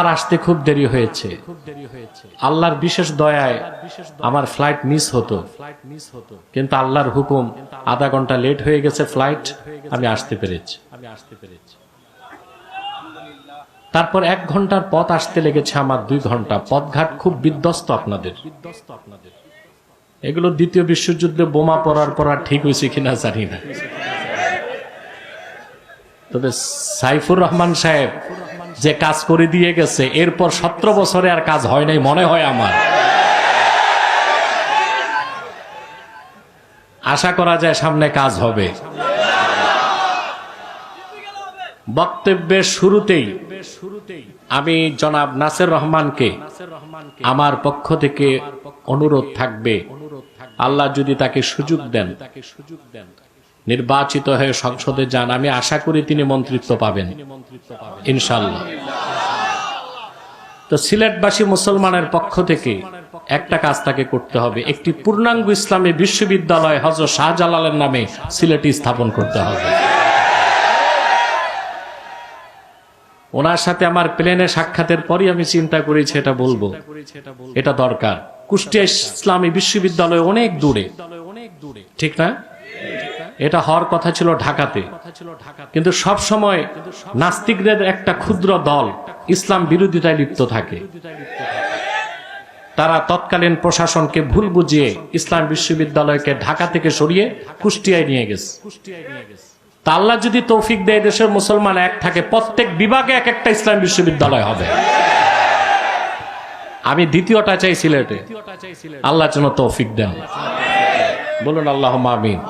আর আসতে খুব দেরি হয়েছে। আল্লাহর বিশেষ দয়ায় আমার ফ্লাইট মিস হতো, কিন্তু আল্লাহর হুকুম আধা ঘন্টা লেট হয়ে গেছে ফ্লাইট, আমি আসতে পেরেছি। তারপর 1 ঘন্টার পথ আসতে লেগেছে আমার 2 ঘন্টা। পথঘাট খুব বিধ্বস্ত আপনাদের। এগুলো দ্বিতীয় বিশ্বযুদ্ধে বোমা পড়ার পর ঠিক হয়েছে কিনা জানি না, তবে সাইফুর রহমান সাহেব যে কাজ করে দিয়ে গেছে, এরপর 17 বছরে আর কাজ হয় নাই মনে হয় আমার। আশা করা যায় সামনে কাজ হবে। বক্তব্যের শুরুতেই আমি জনাব নাসির রহমানকে আমার পক্ষ থেকে অনুরোধ থাকবে, আল্লাহ যদি তাকে সুযোগ দেন, নির্বাচিত হয়ে সংসদে যান, আমি আশা করি তিনি মন্ত্রিত্ব পাবেন ইনশাআল্লাহ। তো সিলেটবাসী মুসলমানের পক্ষ থেকে একটা কাজ তাকে করতে হবে, একটি পূর্ণাঙ্গ ইসলামী বিশ্ববিদ্যালয় হযরত শাহজালালের নামে সিলেটে স্থাপন করতে হবে। ওনার সাথে আমার প্লেনে সাক্ষাতের পরই আমি চিন্তা করেছি এটা বলবো, এটা দরকার। কুষ্টিয়া ইসলামী বিশ্ববিদ্যালয় অনেক দূরে, ঠিক না? এটা হওয়ার কথা ছিল ঢাকাতে, কিন্তু সব সময় নাস্তিকদের একটা ক্ষুদ্র দল ইসলাম বিরোধিতায় লিপ্ত থাকে। তারা তৎকালীন প্রশাসনকে ভুল বুঝিয়ে ইসলাম বিশ্ববিদ্যালয়কে ঢাকা থেকে সরিয়ে কুষ্টিয়ায় নিয়ে গেছে। তা আল্লাহ যদি তৌফিক দেয়, দেশের মুসলমান এক থাকে, প্রত্যেক বিভাগে এক একটা ইসলাম বিশ্ববিদ্যালয় হবে। আমি দ্বিতীয়টা চাই সিলেটে, আল্লাহ যেন তৌফিক দেন। বলুন আল্লাহুম্মা আমিন।